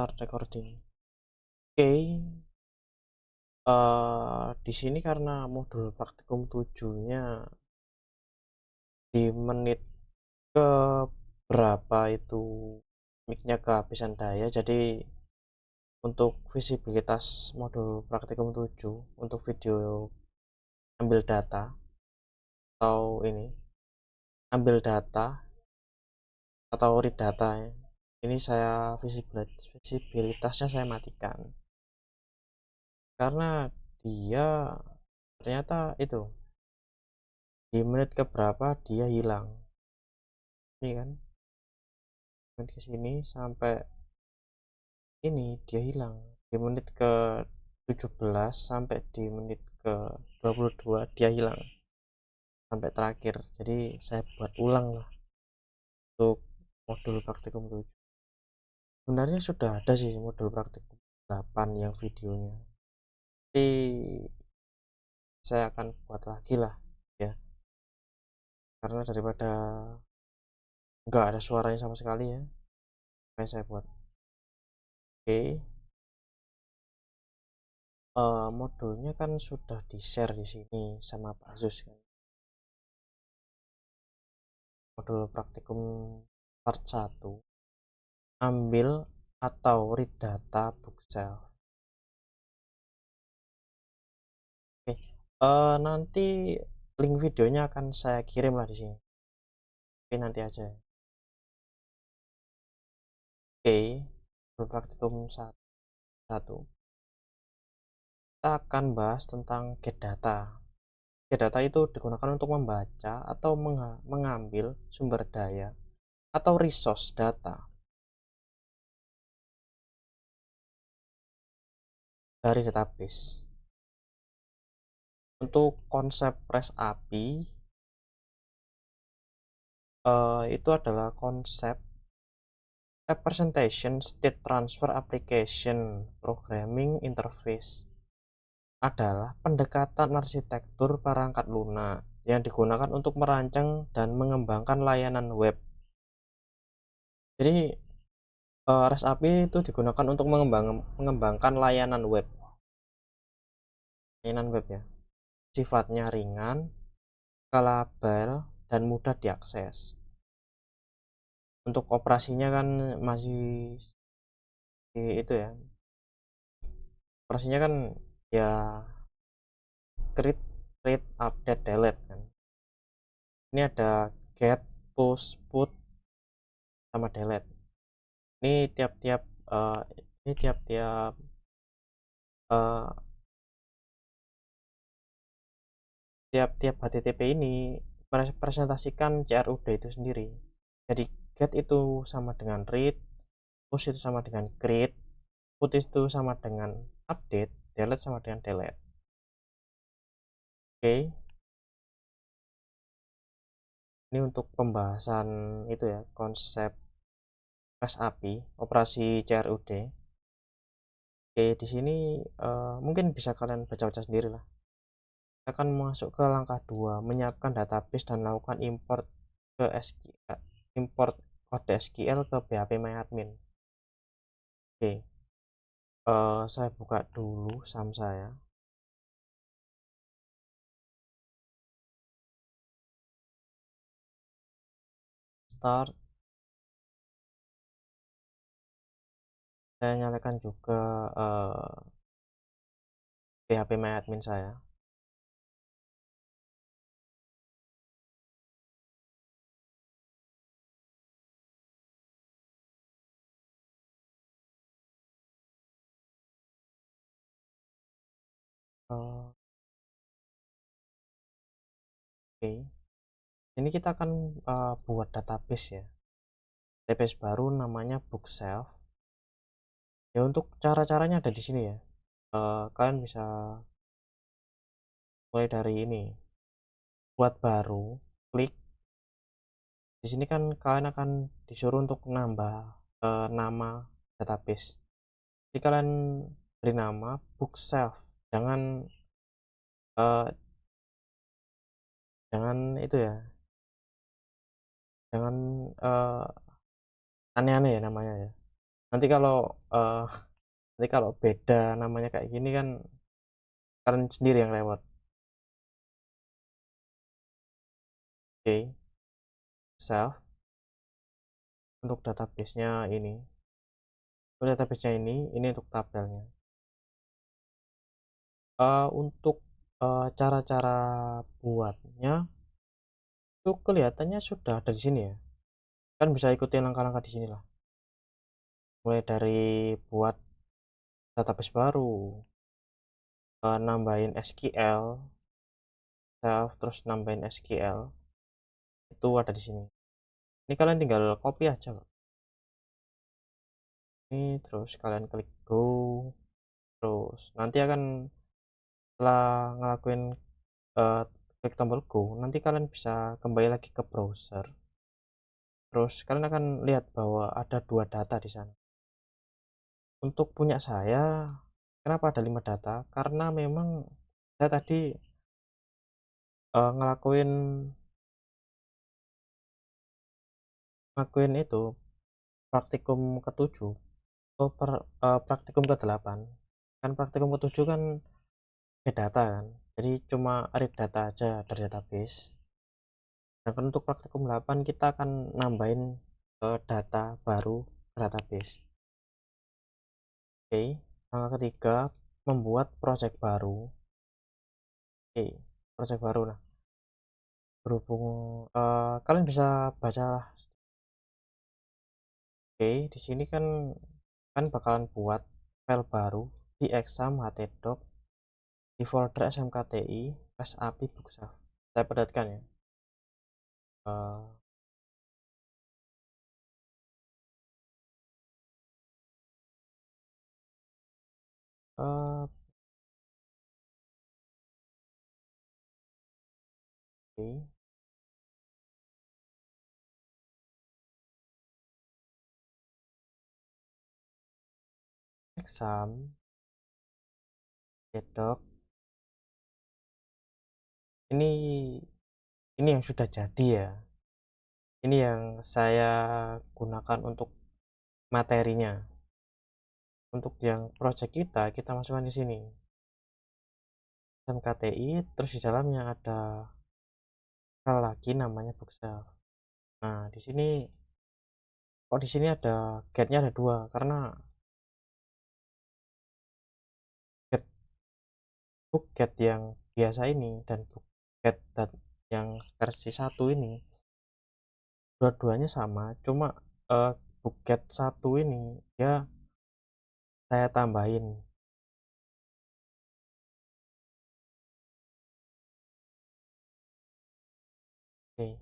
Start recording. Oke, di sini karena modul praktikum 7-nya di menit ke berapa itu mic-nya kehabisan daya, jadi untuk visibilitas modul praktikum 7 untuk video ambil data atau ambil data atau read data ya. Ini saya visibilitasnya saya matikan karena dia ternyata itu di menit keberapa dia hilang. Ini kan menit ke sini sampai ini dia hilang di menit ke 17 sampai di menit ke 22 dia hilang sampai terakhir. Jadi saya buat ulang lah untuk modul praktikum 7. Sebenarnya sudah ada sih modul praktikum 8 yang videonya, tapi saya akan buat lagi lah ya, karena daripada nggak ada suaranya sama sekali ya, makanya saya buat. Oke, modulnya kan sudah di share di sini sama Pak Zus kan, modul praktikum part 1, ambil atau read data book self. Oke, nanti link videonya akan saya kirim lah di sini, oke nanti aja. Oke, modul praktikum 1 kita akan bahas tentang get data. Get data itu digunakan untuk membaca atau mengambil sumber daya atau resource data dari database. Untuk konsep REST API itu adalah konsep Representation State Transfer Application Programming Interface, adalah pendekatan arsitektur perangkat lunak yang digunakan untuk merancang dan mengembangkan layanan web. Jadi REST API itu digunakan untuk mengembangkan layanan web ya. Sifatnya ringan, scalable, dan mudah diakses. Untuk operasinya kan masih itu ya. Operasinya kan ya create, update, delete kan. Ini ada get, push, put, sama delete. Ini tiap-tiap HTTP ini presentasikan CRUD itu sendiri. Jadi get itu sama dengan read, push itu sama dengan create, put itu sama dengan update, delete sama dengan delete. Oke, ini untuk pembahasan itu ya, konsep REST API, operasi CRUD. Oke, di sini mungkin bisa kalian baca-baca sendiri lah. Kita akan masuk ke langkah 2, menyiapkan database dan lakukan import ke SQL, import kode SQL ke phpMyAdmin. Oke, saya buka dulu SAM saya. Start. Saya nyalakan juga phpMyAdmin saya. Oke, ini kita akan buat database ya, database baru namanya bookshelf ya. Untuk cara-caranya ada di sini ya. Kalian bisa mulai dari ini, buat baru, klik di sini kan kalian akan disuruh untuk nambah nama database. Jadi kalian beri nama bookshelf, jangan itu ya, jangan aneh-aneh ya namanya ya. nanti kalau nanti kalau beda namanya kayak gini kan kalian sendiri yang lewat. Oke, self untuk database-nya ini. Untuk database-nya ini untuk tabelnya. Untuk cara-cara buatnya itu kelihatannya sudah ada di sini ya. Kan bisa ikuti langkah-langkah di sini lah. Mulai dari buat database baru, nambahin SQL, self, terus nambahin SQL, itu ada di sini. Ini kalian tinggal copy aja kok. Ini terus kalian klik go, terus nanti akan setelah ngelakuin uh, klik tombol go, nanti kalian bisa kembali lagi ke browser. Terus kalian akan lihat bahwa ada 2 data di sana. Untuk punya saya, kenapa ada 5 data? Karena memang saya tadi ngelakuin itu praktikum ke-7, praktikum ke-8. Kan praktikum ke-7 kan data kan. Jadi cuma read data aja dari database. Sedangkan untuk praktikum 8 kita akan nambahin data baru ke database. Oke, langkah ketiga membuat project baru. Oke, project baru. Nah, berhubung kalian bisa baca lah. Oke, di sini kan bakalan buat file baru di exam htdoc di folder smkti api bookshaf. Saya perhatikan ya. Uh, uh, Oke, exam htdoc ini yang sudah jadi ya. Ini yang saya gunakan untuk materinya. Untuk yang project kita masukkan di sini MKTI, terus di dalamnya ada file lagi namanya bookshaf. Nah, di sini kok di sini ada get-nya ada 2 karena get bookget yang biasa ini dan bookget yang versi 1 ini dua-duanya sama, cuma bookget 1 ini ya saya tambahin. Oke.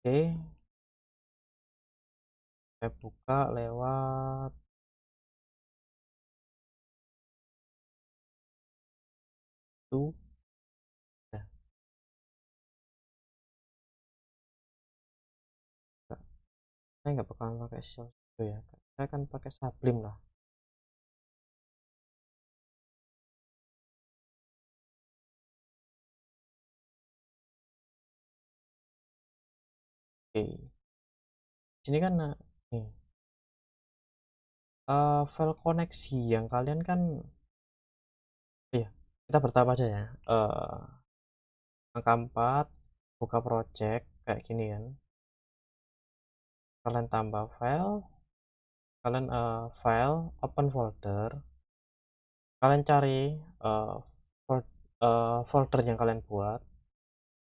Oke, saya buka lewat itu ya. Saya nggak bakalan pakai Visual Studio ya, saya akan pakai Sublime lah. Oke, sini kan nih file koneksi yang kalian kan, iya kita bertahap aja ya. Angka 4 buka project kayak gini kan, kalian tambah file, kalian file open folder, kalian cari folder yang kalian buat,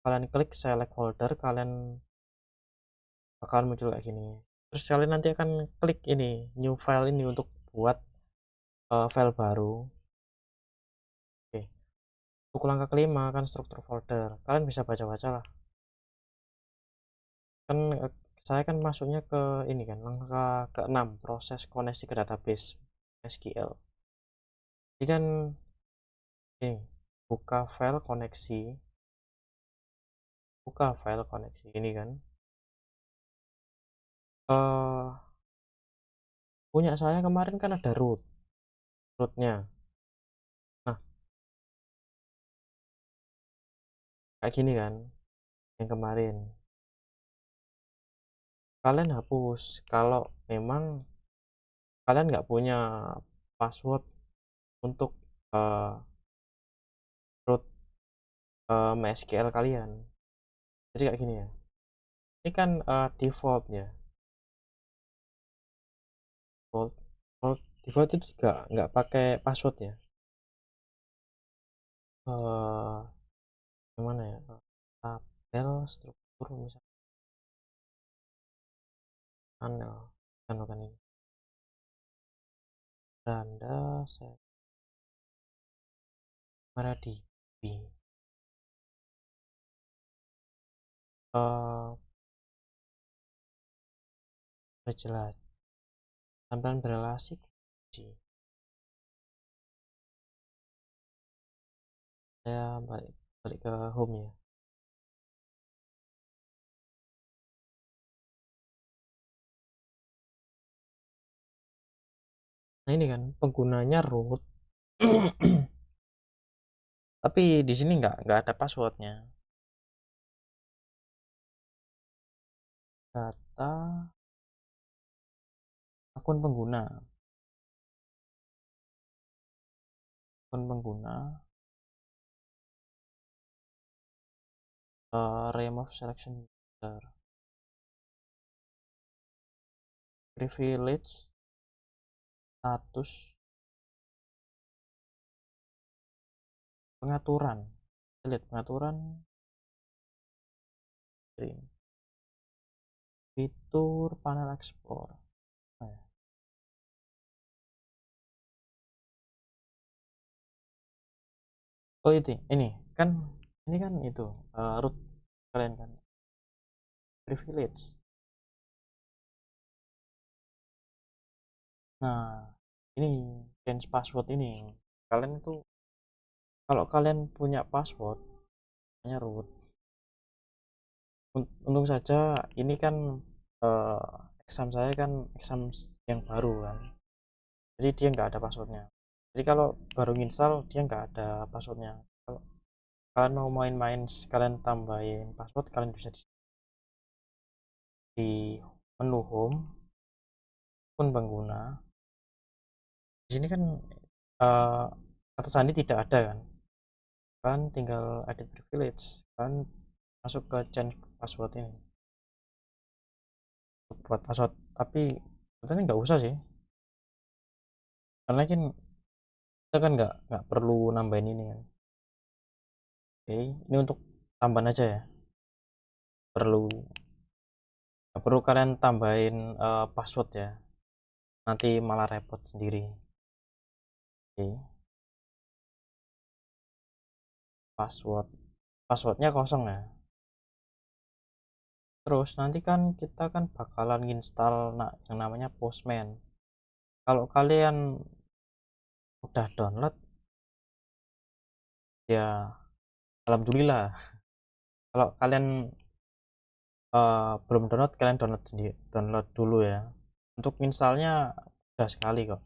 kalian klik select folder, kalian bakalan muncul kayak gini. Terus kalian nanti akan klik ini new file ini untuk buat file baru. Oke, untuk langkah kelima kan struktur folder, kalian bisa baca-baca lah kan. Saya kan masuknya ke ini kan langkah ke-6 proses koneksi ke database SQL. Jadi kan ini buka file koneksi ini kan, eh punya saya kemarin kan ada rootnya. Nah, kayak gini kan, yang kemarin. Kalian hapus kalau memang kalian nggak punya password untuk root MySQL kalian. Jadi kayak gini ya, ini kan default ya, default itu juga nggak pakai password ya. Gimana ya, tabel struktur misalnya panel, kan ini Randa saya Maradi udah jelas tampilan berelasi saya balik ke home ya. Nah ini kan penggunanya root tapi di sini nggak ada passwordnya. Data akun pengguna remove selection user privilege status pengaturan lihat pengaturan fitur panel ekspor. Oh itu ini kan itu root kalian kan privilege. Nah ini change password ini kalian itu kalau kalian punya password hanya root. Untung saja ini kan exam saya kan exam yang baru kan, jadi dia nggak ada passwordnya. Jadi kalau baru install dia nggak ada passwordnya. Kalau kalian mau main-main kalian tambahin password, kalian bisa di menu home pun pengguna. Di sini kan kata sandi tidak ada kan, kalian tinggal edit privilege, kalian masuk ke change password ini buat password. Tapi katanya nggak usah sih, karena kan kita kan nggak perlu nambahin ini kan. Oke, ini untuk tambahan aja ya, perlu nggak perlu kalian tambahin password ya, nanti malah repot sendiri. Oke, passwordnya kosong ya. Terus nanti kan kita kan bakalan install yang namanya Postman. Kalau kalian udah download ya alhamdulillah. Kalau kalian belum download, kalian download dulu ya. Untuk installnya mudah sekali kok.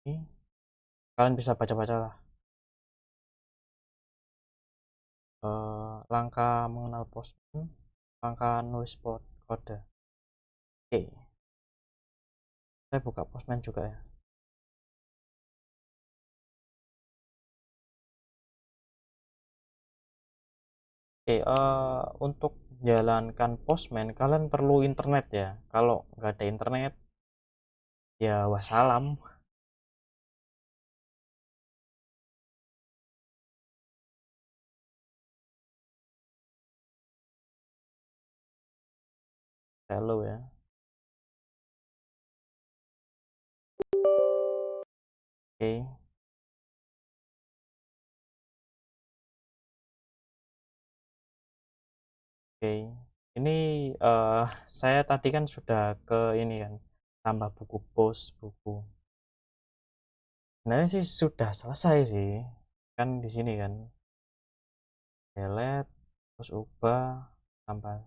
Ini kalian bisa baca-baca lah langkah mengenal Postman, langkah nulis kode. Oke, saya buka Postman juga ya. Oke, untuk jalankan Postman kalian perlu internet ya. Kalau nggak ada internet ya wassalam. Hello ya. Oke, oke. Ini saya tadi kan sudah ke ini kan, tambah buku pos buku. Sebenarnya sih sudah selesai sih. Kan di sini kan delete, terus ubah, tambah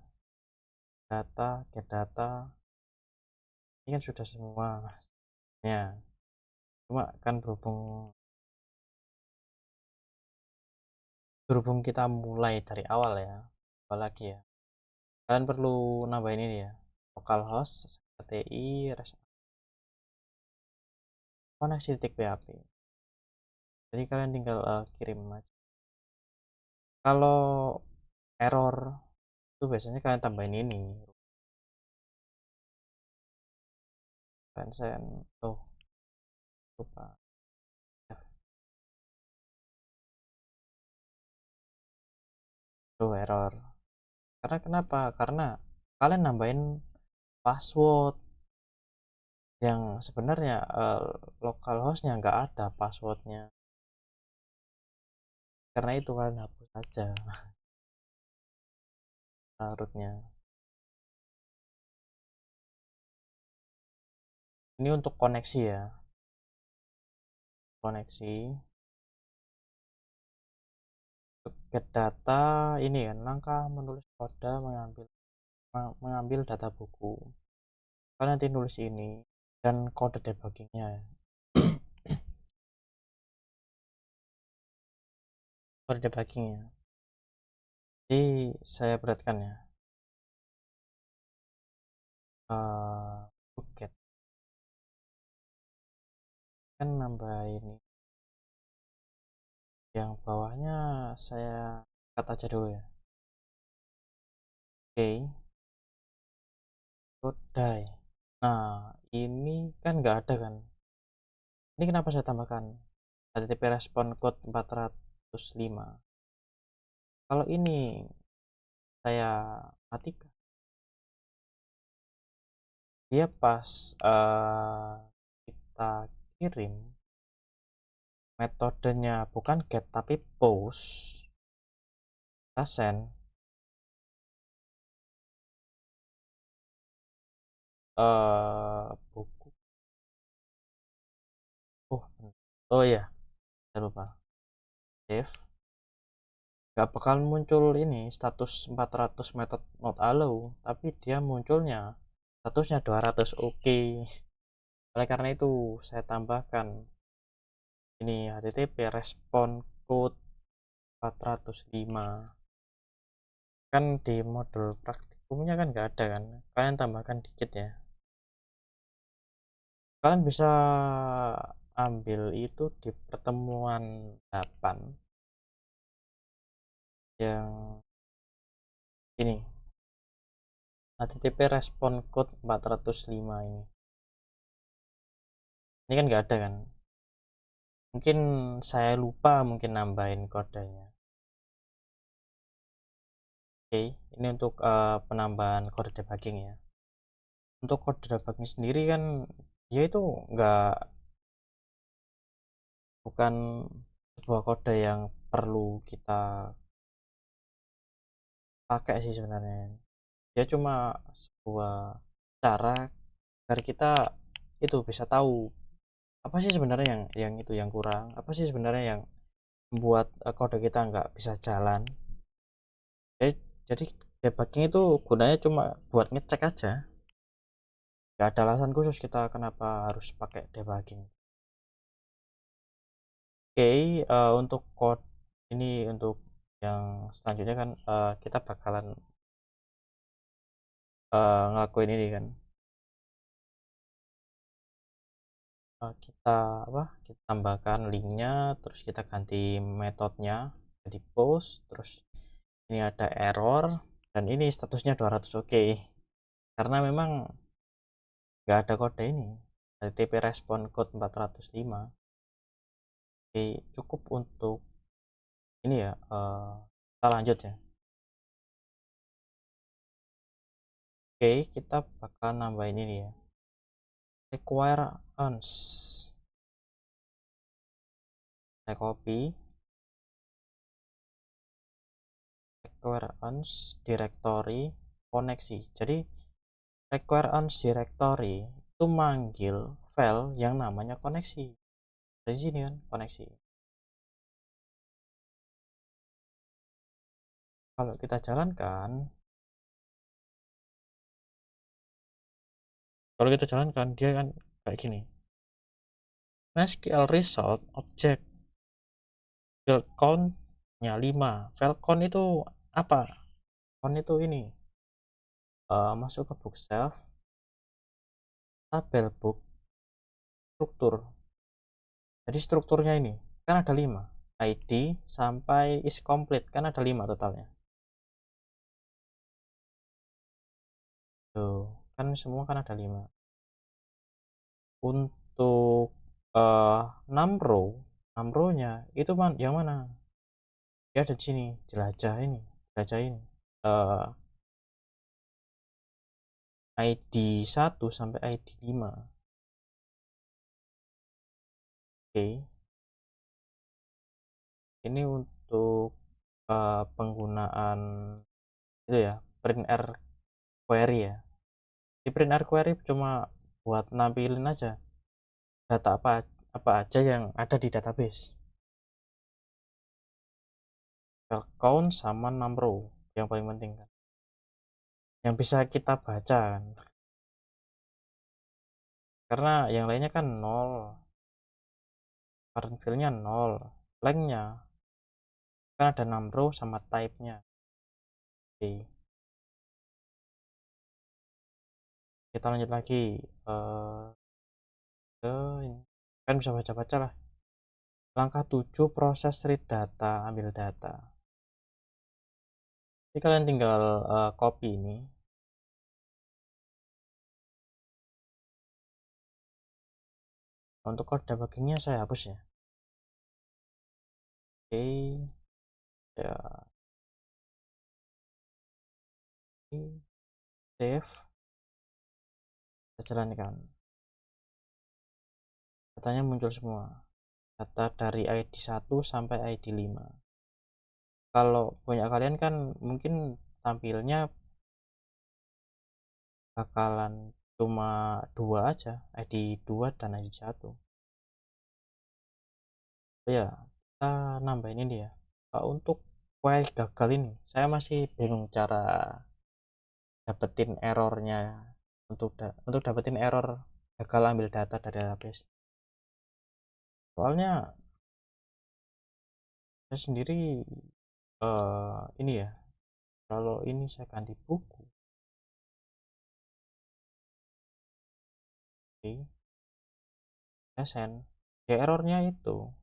data, get data. Ini kan sudah semua. Ya, cuma kan berhubung berhubung kita mulai dari awal ya, apalagi ya, kalian perlu nambahin ini ya, localhost CTI koneksi titik PHP. Jadi kalian tinggal kirim aja. Kalau error itu biasanya kalian tambahin ini, send oh lupa tuh error. Karena kenapa? Karena kalian nambahin password yang sebenarnya localhostnya nggak ada passwordnya. Karena itu kalian hapus saja rootnya. Ini untuk koneksi ya, koneksi get data. Ini kan langkah menulis kode mengambil data buku. Kalian nanti nulis ini dan kode debuggingnya. Kode debuggingnya. Jadi saya perhatikan ya. Buket kan nambah ini. Yang bawahnya saya kata aja dulu ya. Oke. Kodai. Nah, ini kan nggak ada kan. Ini kenapa saya tambahkan HTTP respon code 405. Kalau ini saya matikan, dia pas kita kirim metodenya bukan get tapi post, kita send buku. Oh iya, saya lupa save. Gak bakal muncul ini status 400 method not allow, tapi dia munculnya statusnya 200 oke. Oleh karena itu saya tambahkan ini HTTP respon code 405. Kan di modul praktikumnya kan nggak ada kan, kalian tambahkan dikit ya. Kalian bisa ambil itu di pertemuan 8 yang ini HTTP respon code 405 ini kan nggak ada kan, mungkin saya lupa mungkin nambahin kodenya. Oke, ini untuk penambahan kode debugging ya. Untuk kode debugging sendiri kan dia itu bukan sebuah kode yang perlu kita pakai sih sebenarnya. Dia cuma sebuah cara agar kita itu bisa tahu apa sih sebenarnya yang kurang, apa sih sebenarnya yang membuat kode kita nggak bisa jalan. Jadi debugging itu gunanya cuma buat ngecek aja, nggak ada alasan khusus kita kenapa harus pakai debugging. Oke, untuk code ini untuk yang selanjutnya kan kita bakalan ngelakuin ini kan, kita kita tambahkan linknya, terus kita ganti metodenya jadi post, terus ini ada error dan ini statusnya 200 oke. Karena memang nggak ada kode ini HTTP respon code 405. Oke, cukup untuk ini ya. Kita lanjut ya. Oke, kita bakal nambahin ini ya, require ons. Saya copy require ons directory koneksi. Jadi require ons directory itu manggil file yang namanya koneksi. Dari sini kan koneksi. Kalau kita jalankan, dia kan kayak gini. MySQL result object build count Ya 5. Falcon itu apa? Falcon itu ini masuk ke bookshelf, tabel book, struktur. Jadi strukturnya ini kan ada 5. ID sampai is complete kan ada 5 totalnya. Tuh, kan semua kan ada 5. Untuk 6 row, 6 row-nya itu yang mana? Dia ada di sini, jelajah ini, jelajah ini. ID 1 sampai ID 5. Oke. Ini untuk penggunaan itu ya, print r query ya. Di print r query cuma buat nampilin aja data apa aja yang ada di database. File count sama number yang paling penting kan. Yang bisa kita baca kan. Karena yang lainnya kan 0. Current field-nya 0. Length-nya kan ada number sama type-nya. Oke. Kita lanjut lagi ke ini. Kan bisa baca-baca lah. Langkah 7 proses read data, ambil data. Jadi kalian tinggal copy ini. Untuk kode debuggingnya saya hapus ya. Oke. Ya. Oke. Save. Kita jalankan. Datanya muncul semua. Data dari ID 1 sampai ID 5. Kalau punya kalian kan mungkin tampilnya bakalan cuma 2 aja, ID 2 dan ID 1. Ya, kita nambahin ini ya. Untuk query gagal ini, saya masih bingung cara dapetin errornya untuk dapetin error gagal ambil data dari database. Soalnya saya sendiri ini ya, kalau ini saya ganti buku. Oke, saya send. Ya errornya itu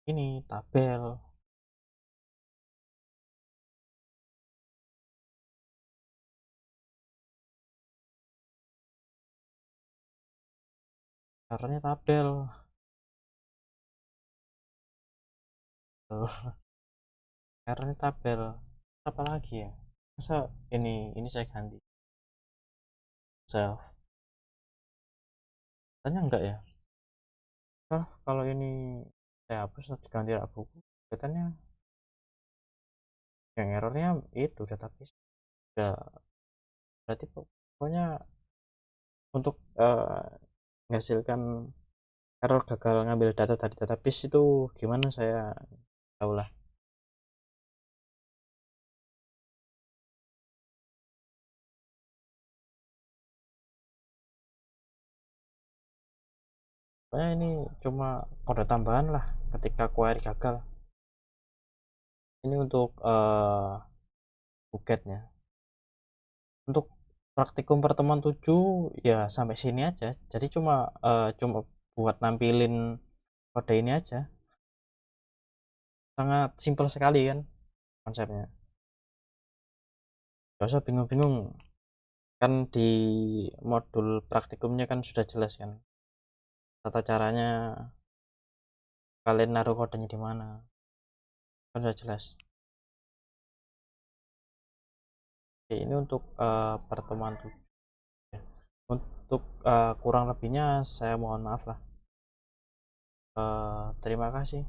ini tabel. Errornya tabel. Errornya tabel. Apa lagi ya? Masa ini saya ganti self. Tanya enggak ya? Kalau ini saya hapus atau ganti rak buku, katanya yang errornya itu database. Ya, berarti pokoknya untuk menghasilkan error gagal ngambil data dari database itu gimana saya tahu lah. Pokoknya ini cuma kode tambahan lah ketika query gagal. Ini untuk bugetnya. Untuk praktikum pertemuan 7 ya sampai sini aja. Jadi cuma buat nampilin kode ini aja. Sangat simpel sekali kan konsepnya. Gak usah bingung-bingung, kan di modul praktikumnya kan sudah jelas kan tata caranya, kalian naruh kodenya di mana kan sudah jelas. Oke, ini untuk pertemuan 7 ya. Untuk kurang lebihnya saya mohon maaf lah. Terima kasih.